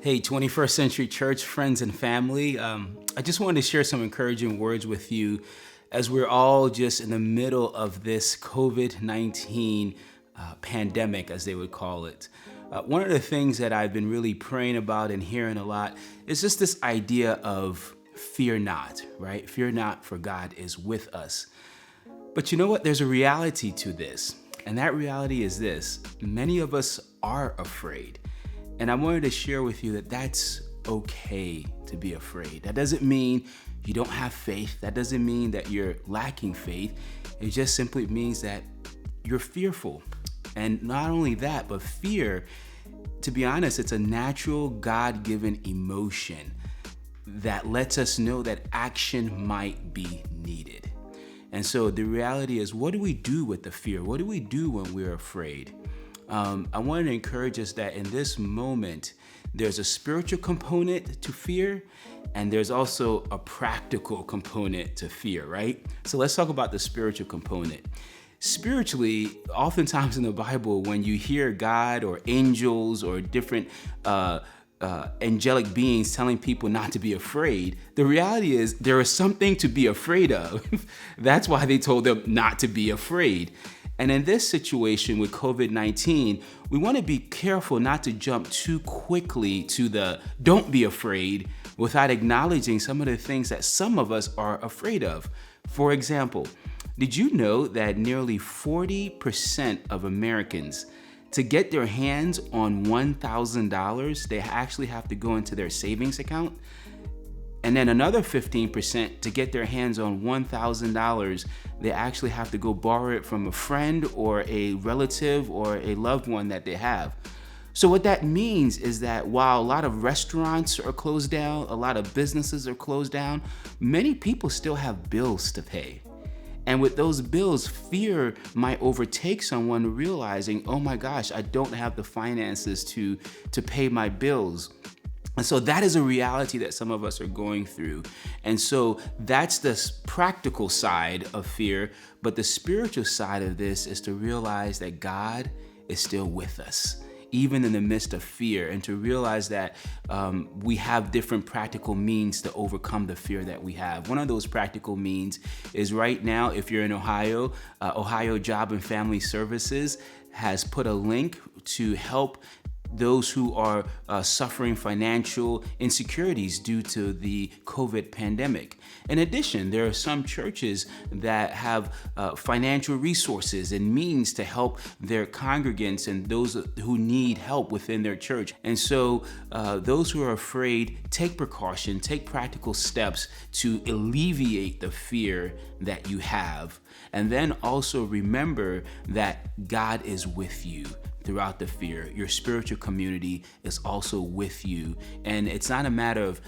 Hey, 21st Century Church friends and family. I just wanted to share some encouraging words with you as we're all just in the middle of this COVID-19 pandemic, as they would call it. One of the things that I've been really praying about and hearing a lot is just this idea of fear not, right? Fear not, for God is with us. But you know what? There's a reality to this. And that reality is this: many of us are afraid. And I wanted to share with you that that's okay to be afraid. That doesn't mean you don't have faith. That doesn't mean that you're lacking faith. It just simply means that you're fearful. And not only that, but fear, to be honest, it's a natural God-given emotion that lets us know that action might be needed. And so the reality is, what do we do with the fear? What do we do when we're afraid? I wanted to encourage us that in this moment, there's a spiritual component to fear, and there's also a practical component to fear, right? So let's talk about the spiritual component. Spiritually, oftentimes in the Bible, when you hear God or angels or different angelic beings telling people not to be afraid, the reality is there is something to be afraid of. That's why they told them not to be afraid. And in this situation with COVID-19, we want to be careful not to jump too quickly to the don't be afraid without acknowledging some of the things that some of us are afraid of. For example, did you know that nearly 40% of Americans, to get their hands on $1,000, they actually have to go into their savings account? And then another 15%, to get their hands on $1,000, they actually have to go borrow it from a friend or a relative or a loved one that they have. So what that means is that while a lot of restaurants are closed down, a lot of businesses are closed down, many people still have bills to pay. And with those bills, fear might overtake someone realizing, oh my gosh, I don't have the finances to pay my bills. And so that is a reality that some of us are going through. And so that's the practical side of fear. But the spiritual side of this is to realize that God is still with us, even in the midst of fear, and to realize that we have different practical means to overcome the fear that we have. One of those practical means is right now, if you're in Ohio, Ohio Job and Family Services has put a link to help those who are suffering financial insecurities due to the COVID pandemic. In addition, there are some churches that have financial resources and means to help their congregants and those who need help within their church. And so those who are afraid, take precaution, take practical steps to alleviate the fear that you have. And then also remember that God is with you throughout the fear. Your spiritual community is also with you. And it's not a matter of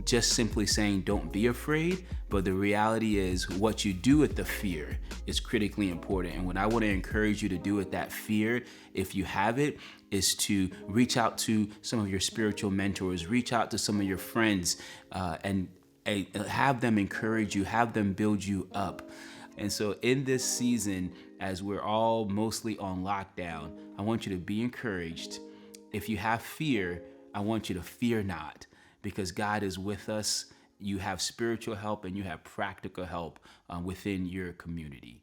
just simply saying don't be afraid, but the reality is what you do with the fear is critically important. And what I want to encourage you to do with that fear, if you have it, is to reach out to some of your spiritual mentors, reach out to some of your friends, and have them encourage you, have them build you up. And so in this season, as we're all mostly on lockdown, I want you to be encouraged. If you have fear, I want you to fear not, because God is with us. You have spiritual help and you have practical help within your community.